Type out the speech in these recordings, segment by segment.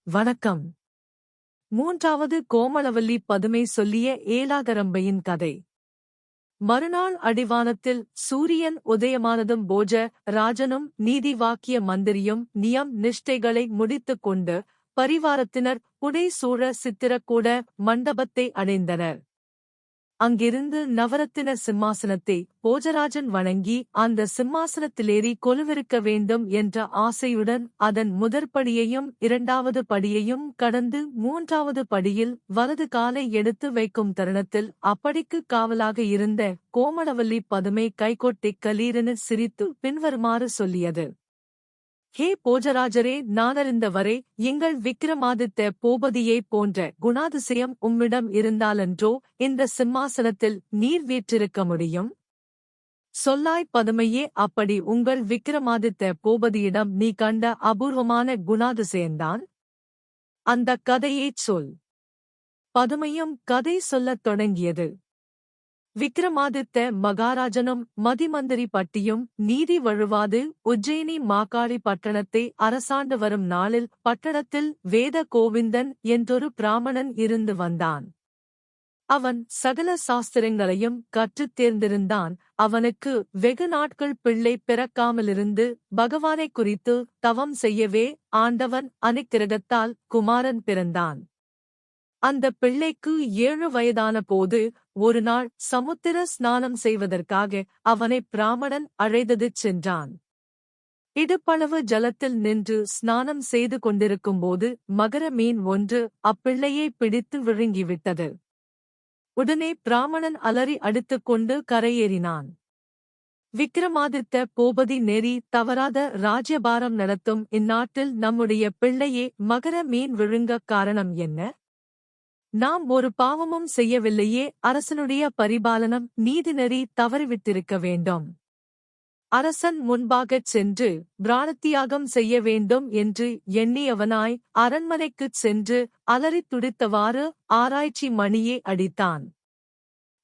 வணக்கம். மூன்றாவது கோமளவல்லி பதுமை சொல்லிய ஏலாகரம்பையின் கதை. மறுநாள் அடிவானத்தில் சூரியன் உதயமானதும் போஜ ராஜனும் நீதி வாக்கிய மந்திரியும் நியம் நிஷ்டைகளை முடித்துக் கொண்டு பரிவாரத்தினர் புடை சூழ சித்திரக்கூட மண்டபத்தை அடைந்தனர். அங்கிருந்து நவரத்தின சிம்மாசனத்தை போஜராஜன் வணங்கி அந்த சிம்மாசனத்திலேறி கொலுவிருக்க வேண்டும் என்ற ஆசையுடன் அதன் முதற்படியையும் இரண்டாவது படியையும் கடந்து மூன்றாவது படியில் வலது காலை எடுத்து வைக்கும் தருணத்தில் அப்படிக்குக் காவலாக இருந்த கோமளவல்லி பதுமை கைகொட்டிக் கலீரென சிரித்து பின்வருமாறு சொல்லியது. ஹே போஜராஜரே, நானறிந்தவரை எங்கள் விக்கிரமாதித்த பூபதியைப் போன்ற குணாதிசயம் உம்மிடம் இருந்தாலன்றோ இந்த சிம்மாசனத்தில் நீர் வீற்றிருக்க முடியும்? சொல்லாய் பதுமையே, அப்படி உங்கள் விக்கிரமாதித்த பூபதியிடம் நீ கண்ட அபூர்வமான குணாதிசயந்தான். அந்தக் கதையைச் சொல். பதுமையும் கதை சொல்லத் தொடங்கியது. விக்கிரமாதித்த மகாராஜனும் மதிமந்திரி பட்டியும் நீதி வழுவாது உஜ்ஜயினி மாகாளி பட்டணத்தை அரசாண்டு வரும் நாளில் பட்டணத்தில் வேத கோவிந்தன் என்றொரு பிராமணன் இருந்து வந்தான். அவன் சகல சாஸ்திரங்களையும் கற்றுத் தேர்ந்திருந்தான். அவனுக்கு வெகு நாட்கள் பிள்ளை பிறக்காமலிருந்து பகவானைக் குறித்து தவம் செய்யவே ஆண்டவன் அனுக்கிரகத்தால் குமாரன் பிறந்தான். அந்த பிள்ளைக்கு 7 வயதான போது ஒருநாள் சமுத்திர ஸ்நானம் செய்வதற்காக அவனை பிராமணன் அழைத்து சென்றான். இடுப்பளவு ஜலத்தில் நின்று ஸ்நானம் செய்து கொண்டிருக்கும்போது மகர மீன் ஒன்று அப்பிள்ளையை பிடித்து விழுங்கிவிட்டது. உடனே பிராமணன் அலறி அடித்துக்கொண்டு கரையேறினான். விக்கிரமாதித்த பூபதி நெறி தவறாத ராஜ்யபாரம் நடத்தும் இந்நாட்டில் நம்முடைய பிள்ளையே மகர மீன் விழுங்க காரணம் என்ன? நாம் ஒரு பாவமும் செய்யவில்லையே, அரசனுடைய பரிபாலனம் நீதிநெறி தவறிவிட்டிருக்க வேண்டும். அரசன் முன்பாகச் சென்று பிராணத்தியாகம் செய்ய வேண்டும் என்று எண்ணியவனாய் அரண்மனைக்குச் சென்று அலறித் துடித்தவாறு ஆராய்ச்சி மணியை அடித்தான்.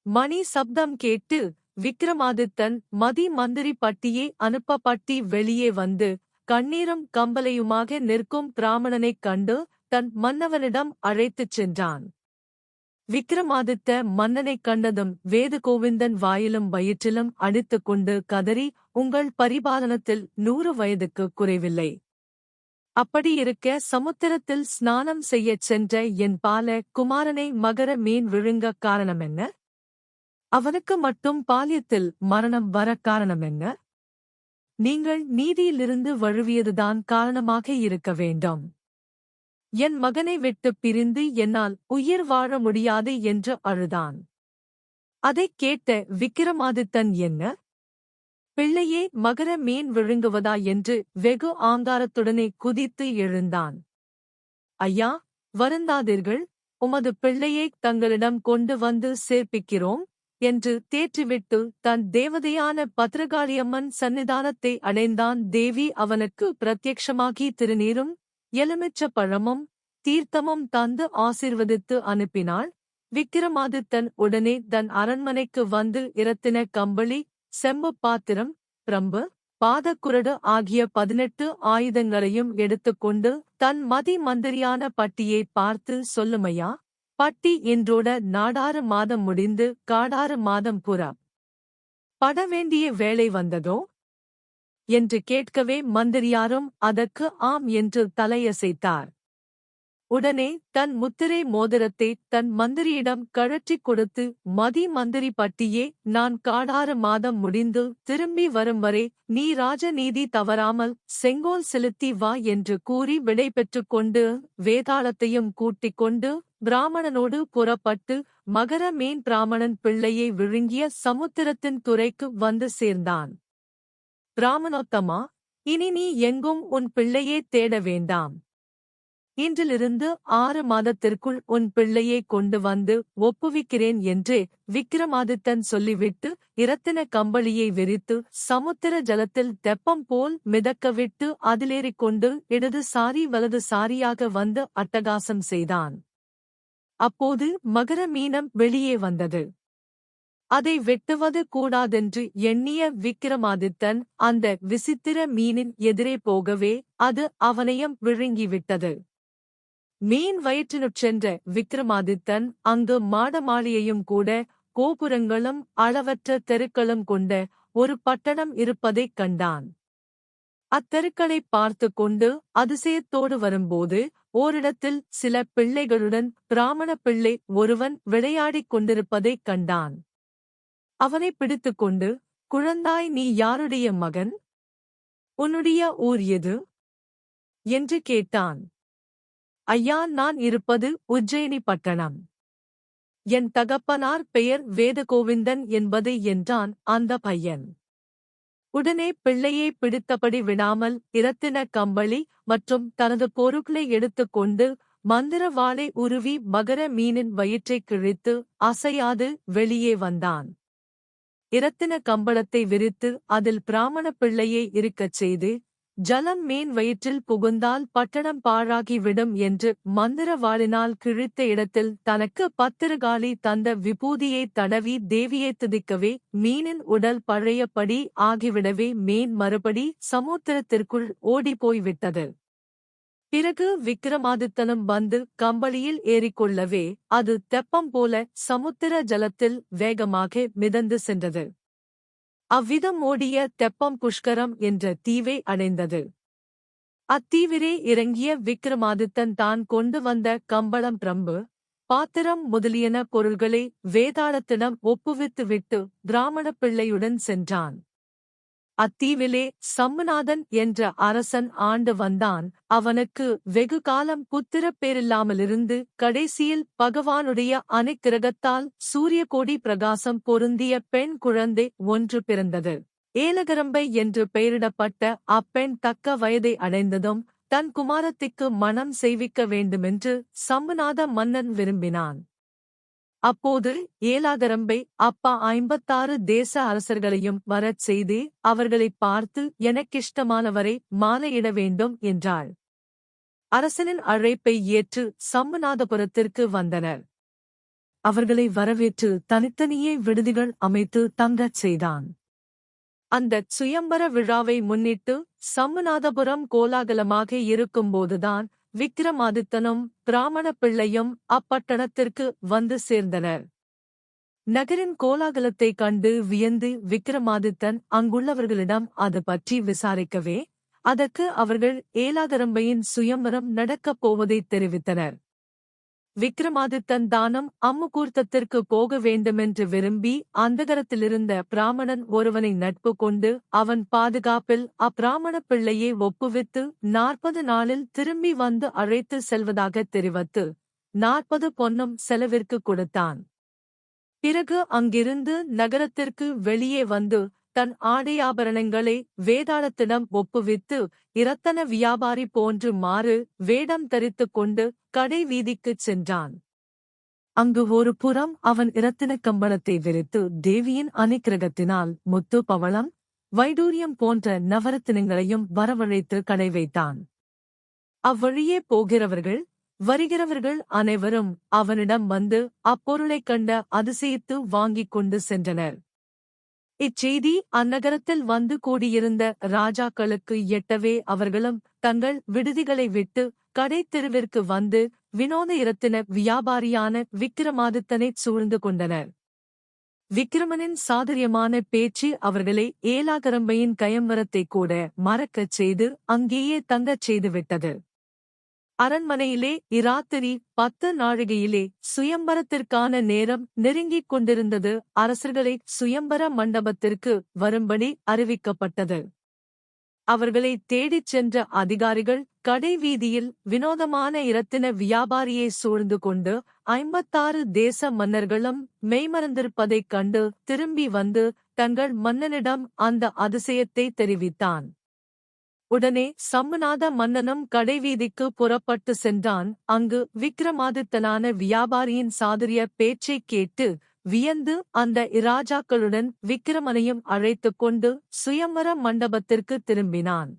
மணி சப்தம் கேட்டு விக்கிரமாதித்தன் மதி மந்திரி பட்டியை அனுப்ப பட்டி வெளியே வந்து கண்ணீரும் கம்பலையுமாக நிற்கும் பிராமணனைக் கண்டு தன் மன்னவனிடம் அழைத்துச் சென்றான். விக்கிரமாதித்த மன்னனைக் கண்டதும் வேதகோவிந்தன் வாயிலும் வயிற்றிலும் அடித்துக்கொண்டு கதறி, உங்கள் பரிபாலனத்தில் 100 வயதுக்கு குறைவில்லை. அப்படியிருக்க சமுத்திரத்தில் ஸ்நானம் செய்யச் சென்ற என் பால குமாரனை மகர மீன் விழுங்க காரணமென்ன? அவனுக்கு மட்டும் பால்யத்தில் மரணம் வர காரணமென்ன? நீங்கள் நீதியிலிருந்து வழுவியதுதான் காரணமாக இருக்க வேண்டும். என் மகனை விட்டுப் பிரிந்து என்னால் உயிர் வாழ முடியாது என்று அழுதான். அதைக் கேட்ட விக்கிரமாதித்தன், என்ன பிள்ளையே மகர மீன் விழுங்குவதா என்று வெகு ஆங்காரத்துடனே குதித்து எழுந்தான். ஐயா, வருந்தாதீர்கள், உமது பிள்ளையைத் தங்களிடம் கொண்டு வந்து சேர்ப்பிக்கிறோம் என்று தேற்றிவிட்டு தன் தேவதையான பத்ரகாளியம்மன் சந்நிதானத்தை அடைந்தான். தேவி அவனுக்கு பிரத்யக்ஷமாகி திருநீரும் எலுமிச்ச பழமும் தீர்த்தமும் தந்து ஆசீர்வதித்து அனுப்பினாள். விக்கிரமாதித்தன் உடனே தன் அரண்மனைக்கு வந்து இரத்தின கம்பளி, செம்பு பாத்திரம், பிரம்பு, பாதக்குரடு ஆகிய 18 ஆயுதங்களையும் எடுத்துக்கொண்டு தன் மதி மந்திரியான பட்டியை பார்த்து, சொல்லுமையா, பட்டி இன்றோட நாடாறு மாதம் முடிந்து காடாறு மாதம் பட வேண்டிய வேளை வந்ததோ என்று கேட்கவே மந்திரியாரும் அதற்கு ஆம் என்று தலையசைத்தார். உடனே தன் முத்திரை மோதிரத்தை தன் மந்திரியிடம் கழற்றிக் கொடுத்து, மதி மந்திரி பட்டியே, நான் காடாறு மாதம் முடிந்து திரும்பி வரும் வரை நீ ராஜநீதி தவறாமல் செங்கோல் செலுத்தி வா என்று கூறி விடை பெற்றுக் கொண்டு வேதாளத்தையும் கூட்டிக் கொண்டு பிராமணனோடு புறப்பட்டு மகர மீன் பிராமணன் பிள்ளையை விழுங்கிய சமுத்திரத்தின் துறைக்கு வந்து சேர்ந்தான். பிராமணோத்தமா, இனி நீ எங்கும் உன் பிள்ளையே தேட வேண்டாம். இன்றிலிருந்து 6 மாதத்திற்குள் உன் பிள்ளையை கொண்டு வந்து ஒப்புவிக்கிறேன் என்று விக்கிரமாதித்தன் சொல்லிவிட்டு இரத்தின கம்பளியை விரித்து சமுத்திர ஜலத்தில் தெப்பம் போல் மிதக்கவிட்டு அதிலேறிக்கொண்டு இடது சாரி வலது சாரியாக வந்து அட்டகாசம் செய்தான். அப்போது மகர மீனம் வெளியே வந்தது. அதை வெட்டுவது கூடாதென்று எண்ணிய விக்கிரமாதித்தன் அந்த விசித்திர மீனின் எதிரே போகவே அது அவனையும் விழுங்கிவிட்டது. மீன் வயிற்றினுட் சென்ற விக்ரமாதித்தன் அங்கு மாடமாளிகையும் கூட கோபுரங்களும் அளவற்ற தெருக்களும் கொண்ட ஒரு பட்டணம் இருப்பதைக் கண்டான். அத்தெருக்களைப் பார்த்து கொண்டு அதிசயத்தோடு வரும்போது ஓரிடத்தில் சில பிள்ளைகளுடன் பிராமண பிள்ளை ஒருவன் விளையாடிக் கொண்டிருப்பதைக் கண்டான். அவனை பிடித்துக்கொண்டு, குழந்தாய், நீ யாருடைய மகன்? உன்னுடைய ஊர் எது? என்று கேட்டான். ஐயா, நான் இருப்பது உஜ்ஜயினி பட்டணம். என் தகப்பனார் பெயர் வேதகோவிந்தன் என்பது என்றான் அந்த பையன். உடனே பிள்ளையை பிடித்தபடி விடாமல் இரத்தின கம்பளி மற்றும் தனது பொருட்களை எடுத்துக்கொண்டு மந்திர வாளை உருவி மகர மீனின் வயிற்றைக் கிழித்து அசையாது வெளியே வந்தான். இரத்தின கம்பளத்தை விரித்து அதில் பிராமண பிள்ளையை இருக்கச் செய்து, ஜலம் மீன் வயிற்றில் புகுந்தால் பட்டணம் பாழாகிவிடும் என்று மந்திர வாளினால் கிழித்த இடத்தில் தனக்கு பத்திரகாளி தந்த விபூதியைத் தடவி தேவியை துதிக்கவே மீனின் உடல் பழையபடி ஆகிவிடவே மீன் மறுபடி சமுத்திரத்திற்குள் ஓடிப்போய்விட்டது. பிறகு விக்ரமாதித்தனும் வந்து கம்பளியில் ஏறிக்கொள்ளவே அது தெப்பம் போல சமுத்திர ஜலத்தில் வேகமாக மிதந்து சென்றது. அவ்விதம் ஓடிய தெப்பம் புஷ்கரம் என்ற தீவை அடைந்தது. அத்தீவிலே இறங்கிய விக்ரமாதித்தன் தான் கொண்டு வந்த கம்பளம், பிரம்பு, பாத்திரம் முதலியன பொருள்களை வேதாளத்திடம் ஒப்புவித்துவிட்டு பிராமண பிள்ளையுடன் சென்றான். அத்தீவிலே சம்புநாதன் என்ற அரசன் ஆண்டு வந்தான். அவனுக்கு வெகு காலம் புத்திரப் பேரில்லாமலிருந்து கடைசியில் பகவானுடைய அனுக்கிரகத்தால் சூரியகோடி பிரகாசம் பொருந்திய பெண் குழந்தை ஒன்று பிறந்தது. ஏலகரம்பை என்று பெயரிடப்பட்ட அப்பெண் தக்க வயதை அடைந்ததும் தன் குமாரத்திக்கு மணம் செய்விக்க வேண்டுமென்று சம்புநாத மன்னன் விரும்பினான். அப்போது ஏலாகரம்பை அப்பா 56 தேச அரசர்களையும் வரச் செய்து அவர்களைப் பார்த்து எனக்கிஷ்டமானவரை மாலையிட வேண்டும் என்றாள். அரசனின் அழைப்பை ஏற்று சம்புநாதபுரத்திற்கு வந்தனர். அவர்களை வரவேற்று தனித்தனியே விடுதிகள் அமைத்து தங்கச் செய்தான். அந்தச் சுயம்பர விழாவை முன்னிட்டு சம்புநாதபுரம் கோலாகலமாக இருக்கும்போதுதான் விக்ரமாதித்தனும் பிராமண பிள்ளையும் அப்பட்டணத்திற்கு வந்து சேர்ந்தனர். நகரின் கோலாகலத்தைக் கண்டு வியந்து விக்ரமாதித்தன் அங்குள்ளவர்களிடம் அது பற்றி விசாரிக்கவே அதற்கு அவர்கள் ஏலாகரம்பையின் சுயம்பரம் நடக்கப் போவதைத் தெரிவித்தனர். விக்ரமாதித்தன் தானும் அம்முகூர்த்தத்திற்கு போக வேண்டுமென்று விரும்பி அந்தகரத்திலிருந்த பிராமணன் ஒருவனை நட்பு கொண்டு அவன் பாதுகாப்பில் அப்பிராமண பிள்ளையை ஒப்புவித்து 40 நாளில் திரும்பி வந்து அழைத்து செல்வதாகத் தெரிவித்து 40 பொன்னும் செலவிற்கு கொடுத்தான். பிறகு அங்கிருந்து நகரத்திற்கு வெளியே வந்து தன் ஆடையாபரணங்களை வேதாளத்திடம் ஒப்புவித்து இரத்தன வியாபாரி போன்று மாறு வேடம் தரித்துக் கொண்டு கடை வீதிக்குச் சென்றான். அங்கு ஒரு புறம் அவன் இரத்தினக் கம்பளத்தை விரித்து தேவியின் அனுக்கிரகத்தினால் முத்து, பவளம், வைடூரியம் போன்ற நவரத்தினங்களையும் வரவழைத்து கடை வைத்தான். அவ்வழியே போகிறவர்கள் வருகிறவர்கள் அனைவரும் அவனிடம் வந்து அப்பொருளைக் கண்ட அதிசயித்து வாங்கிக் கொண்டு சென்றனர். இச்செய்தி அந்நகரத்தில் வந்து கூடியிருந்த ராஜாக்களுக்கு எட்டவே அவர்களும் தங்கள் விடுதிகளை விட்டு கடைத் தெருவிற்கு வந்து வினோத இரத்தின வியாபாரியான விக்ரமாதித்தனைச் சூழ்ந்து கொண்டனர். விக்ரமனின் சாதுரியமான பேச்சு அவர்களை ஏலாகரம்பையின் கயம்பரத்தைக் கூட மறக்கச் செய்து அங்கேயே தங்கச் செய்துவிட்டது. அரண்மனையிலே இராத்திரி 10 நாழிகையிலே சுயம்பரத்திற்கான நேரம் நெருங்கிக் கொண்டிருந்தது. அரசர்களை சுயம்பர மண்டபத்திற்கு வரும்படி அறிவிக்கப்பட்டது. அவர்களை தேடிச் சென்ற அதிகாரிகள் கடை வீதியில் வினோதமான இரத்தின வியாபாரியை சூழ்ந்து கொண்டு 56 தேச மன்னர்களும் மெய்மறந்திருப்பதைக் கண்டு திரும்பி வந்து தங்கள் மன்னனிடம் அந்த அதிசயத்தை தெரிவித்தான். உடனே சம்புநாத மன்னனும் கடைவீதிக்கு புறப்பட்டு சென்றான். அங்கு விக்ரமாதித்தனான வியாபாரியின் சாதுரிய பேச்சைக் கேட்டு வியந்து அந்த இராஜாக்களுடன் விக்கிரமனையும் அழைத்துக் கொண்டு சுயம்பர மண்டபத்திற்கு திரும்பினான்.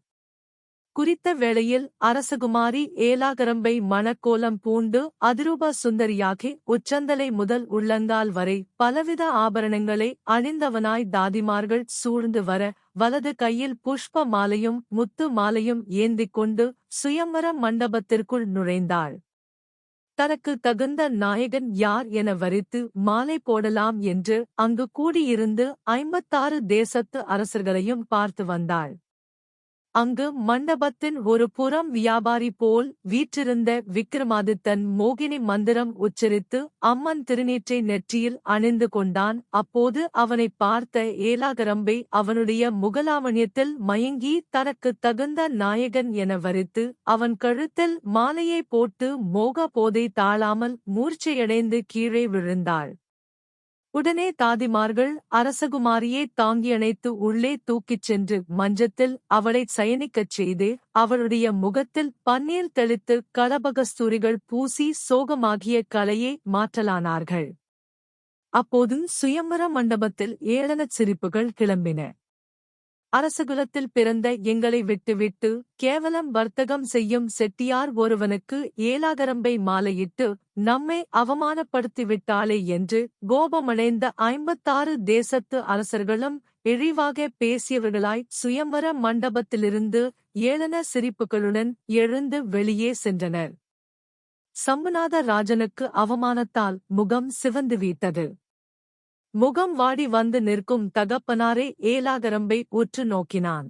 குறித்த வேளையில் அரசகுமாரி ஏலாகரம்பை மணக்கோலம் பூண்டு அதிரூப சுந்தரியாகி உச்சந்தலை முதல் உள்ளங்கால் வரை பலவித ஆபரணங்களை அணிந்தவனாய் தாதிமார்கள் சூழ்ந்து வர வலது கையில் புஷ்ப மாலையும் முத்து மாலையும் ஏந்திக் கொண்டு சுயம்பர மண்டபத்திற்குள் நுழைந்தாள். தனக்கு தகுந்த நாயகன் யார் என வரித்து மாலை போடலாம் என்று அங்கு கூடியிருந்து 56 தேசத்து அரசர்களையும் பார்த்து வந்தாள். அங்கு மண்டபத்தின் ஒரு புறம் வியாபாரி போல் வீற்றிருந்த விக்கிரமாதித்தன் மோகினி மந்திரம் உச்சரித்து அம்மன் திருநீற்றை நெற்றியில் அணிந்து கொண்டான். அப்போது அவனைப் பார்த்த ஏலாகரம்பை அவனுடைய முகலாவண்யத்தில் மயங்கி தனக்குத் தகுந்த நாயகன் என வரித்து அவன் கழுத்தில் மாலையை போட்டு மோக போதை தாழாமல் மூர்ச்சையடைந்து கீழே விழுந்தாள். உடனே தாதிமார்கள் அரசகுமாரியை தாங்கியணைத்து உள்ளே தூக்கிச் சென்று மஞ்சத்தில் அவளைச் சயனிக்கச் செய்து அவளுடைய முகத்தில் பன்னீர் தெளித்து கலபகஸ்தூரிகள் பூசி சோகமாகிய கலையை மாற்றலானார்கள். அப்போது சுயம்பர மண்டபத்தில் ஏளனச் சிரிப்புகள் கிளம்பின. அரசகுலத்தில் பிறந்த எங்களை விட்டுவிட்டு கேவலம் வர்த்தகம் செய்யும் செட்டியார் ஒருவனுக்கு ஏலாகரம்பை மாலையிட்டு நம்மை அவமானப்படுத்திவிட்டாளே என்று கோபமடைந்த 56 தேசத்து அரசர்களும் இழிவாக பேசியவர்களாய் சுயம்பர மண்டபத்திலிருந்து ஏளன சிரிப்புகளுடன் எழுந்து வெளியே சென்றனர். சம்புநாத ராஜனுக்கு அவமானத்தால் முகம் சிவந்து வீட்டது. முகம் வாடி வந்து நிற்கும் தகப்பனாரே ஏலாகரம்பை உற்று நோக்கினான்.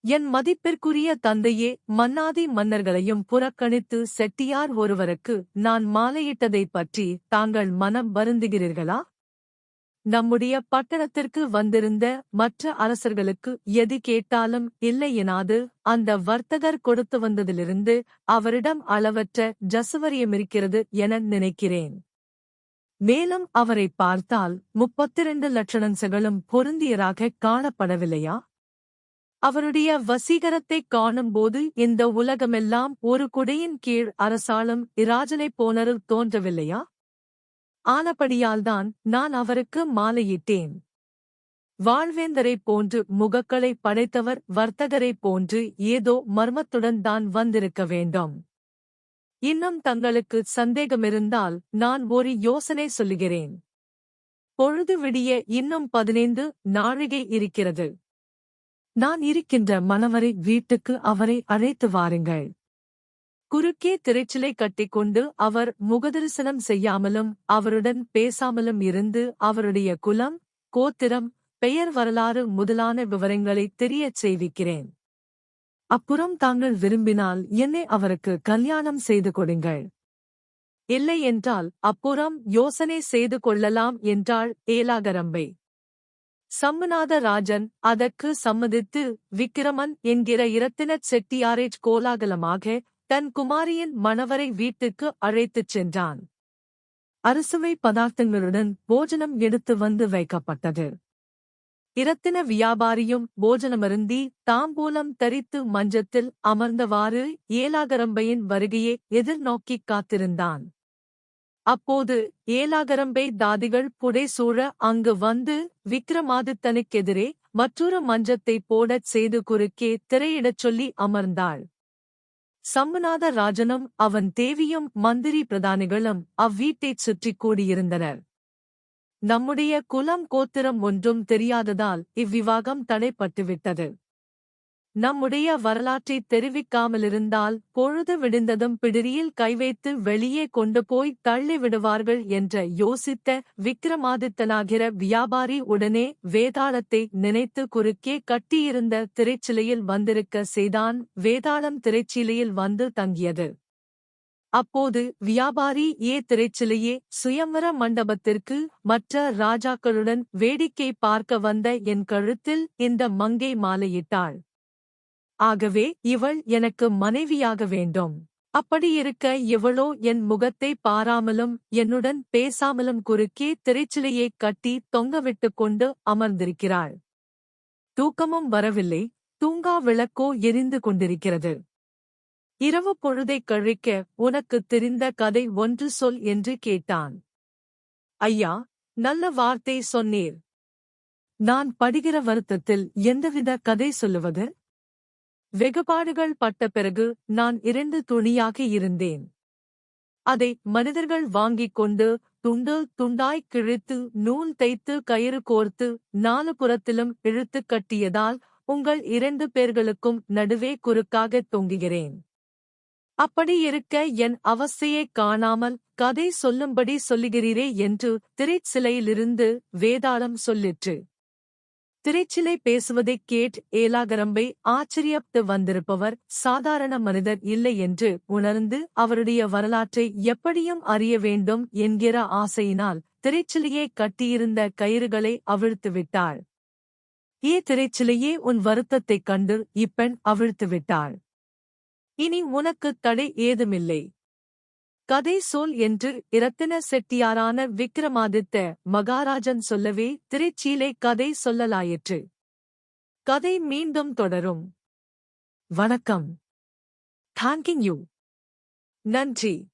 என் மதிப்பிற்குரிய தந்தையே, மன்னாதி மன்னர்களையும் புறக்கணித்து செட்டியார் ஒருவருக்கு நான் மாலையிட்டதைப் பற்றி தாங்கள் மனம் வருந்துகிறீர்களா? நம்முடைய பட்டணத்திற்கு வந்திருந்த மற்ற அரசர்களுக்கு எது கேட்டாலும் இல்லை எனாது அந்த வர்த்தகர் கொடுத்து வந்ததிலிருந்து அவரிடம் அளவற்ற ஜசுவரியமிருக்கிறது என நினைக்கிறேன். மேலும் அவரை பார்த்தால் 32 லட்சணங்களும் பொருந்தியராகக் காணப்படவில்லையா? அவருடைய வசீகரத்தைக் காணும்போது இந்த உலகமெல்லாம் ஒரு குடையின் கீழ் அரசாளும் இராஜனைப் போனரு தோன்றவில்லையா? ஆனபடியால்தான் நான் அவருக்கு மாலையிட்டேன். வாழ்வேந்தரைப் போன்று முகக்களை படைத்தவர் வர்த்தகரைப் போன்று ஏதோ மர்மத்துடன் தான் வந்திருக்க வேண்டும். இன்னும் தங்களுக்கு சந்தேகமிருந்தால் நான் ஒரு யோசனை சொல்லுகிறேன். பொழுது விடிய இன்னும் 15 நாழிகை இருக்கிறது. நான் இருக்கின்ற மணவரை வீட்டுக்கு அவரை அழைத்து வாருங்கள். குறுக்கே திரைச்சிலை கட்டிக்கொண்டு அவர் முகதரிசனம் செய்யாமலும் அவருடன் பேசாமலும் இருந்து அவருடைய குலம், கோத்திரம், பெயர் வரலாறு முதலான விவரங்களைத் தெரியச் செய்விக்கிறேன். அப்புறம் தாங்கள் விரும்பினால் என்னை அவருக்கு கல்யாணம் செய்து கொடுங்கள். இல்லை என்றால் அப்புறம் யோசனை செய்து கொள்ளலாம் என்றாள் ஏலாகரம்பை. சம்புநாத ராஜன் அதற்கு சம்மதித்து விக்கிரமன் என்கிற இரத்தினச் செட்டியாரைக் கோலாகலமாக தன் குமாரியின் மணவரை வீட்டுக்கு அழைத்துச் சென்றான். அறுசுவை பதார்த்தங்களுடன் போஜனம் எடுத்து வந்து வைக்கப்பட்டது. இரத்தின வியாபாரியும் போஜனமருந்தி தாம்பூலம் தரித்து மஞ்சத்தில் அமர்ந்தவாறு ஏலாகரம்பையின் வருகையை எதிர்நோக்கிக் காத்திருந்தான். அப்போது ஏலாகரம்பை தாதிகள் புடைசூழ அங்கு வந்து விக்கிரமாதித்தனுக்கெதிரே மற்றொரு மஞ்சத்தைப் போடச் செய்து குறுக்கே திரையிடச் சொல்லி அமர்ந்தாள். சம்புநாத ராஜனும் அவன் தேவியும் மந்திரி பிரதானிகளும் அவ்வீட்டைச் சுற்றிக் கூடியிருந்தனர். நம்முடைய குலம் கோத்திரம் ஒன்றும் தெரியாததால் இவ்விவாகம் தடைப்பட்டுவிட்டது. நம்முடைய வரலாற்றைத் தெரிவிக்காமலிருந்தால் பொழுது விடிந்ததும் பிடிரியில் கைவைத்து வெளியே கொண்டு போய் தள்ளிவிடுவார்கள் என்ற யோசித்த விக்கிரமாதித்தனாகிற வியாபாரி உடனே வேதாளத்தை நினைத்து குறுக்கே கட்டியிருந்த திரைச்சிலையில் வந்திருக்க செய்தான். வேதாளம் திரைச்சிலையில் வந்து தங்கியது. அப்போது வியாபாரி திரைச்சிலையே சுயம்வர மண்டபத்திற்கு மற்ற ராஜாக்களுடன் வேடிக்கை பார்க்க வந்த என் கழுத்தில் இந்த மங்கை மாலையிட்டாள். ஆகவே இவள் எனக்கு மனைவியாக வேண்டும். அப்படியிருக்க இவளோ என் முகத்தை பாராமலும் என்னுடன் பேசாமலும் குறுக்கே திரைச்சிலையைக் கட்டி தொங்கவிட்டுக் கொண்டு அமர்ந்திருக்கிறாள். தூக்கமும் வரவில்லை, தூங்கா விளக்கோ எரிந்து கொண்டிருக்கிறது. இரவு பொழுதைக் கழிக்க உனக்குத் தெரிந்த கதை ஒன்று சொல் என்று கேட்டான். ஐயா, நல்ல வார்த்தை சொன்னீர். நான் படுகிற வருத்தத்தில் எந்தவித கதை சொல்லுவது? வெகுபாடுகள் பட்ட பிறகு நான் 2 துணியாக இருந்தேன். அதை மனிதர்கள் வாங்கிக் கொண்டு துண்டு துண்டாய்க் கிழித்து நூல் தைத்து கயிறு கோர்த்து 4 புறத்திலும் இழுத்துக் கட்டியதால் உங்கள் 2 பேர்களுக்கும் நடுவே குறுக்காகத் தொங்குகிறேன். அப்படியிருக்க என் அவஸ்தையைக் காணாமல் கதை சொல்லும்படி சொல்லுகிறீரே என்று திரைச்சிலையிலிருந்து வேதாளம் சொல்லிற்று. திரைச்சிலை பேசுவதைக் கேட் ஏலாகரம்பை ஆச்சரியப்பட்டு வந்திருப்பவர் சாதாரண மனிதர் இல்லை என்று உணர்ந்து அவருடைய வரலாற்றை எப்படியும் அறிய வேண்டும் என்கிற ஆசையினால் திரைச்சிலையைக் கட்டியிருந்த கயிறுகளை அவிழ்த்துவிட்டாள். திரைச்சிலையே, உன் வருத்தத்தைக் கண்டு இப்பெண் அவிழ்த்துவிட்டாள். இனி உனக்குத் தடை ஏதுமில்லை. கதை சொல் என்று இரத்தின செட்டியாரான விக்ரமாதித்த மகாராஜன் சொல்லவே திரைச்சீலை கதை சொல்லலாயிற்று. கதை மீண்டும் தொடரும். வணக்கம். தேங்க்யூ. நன்றி.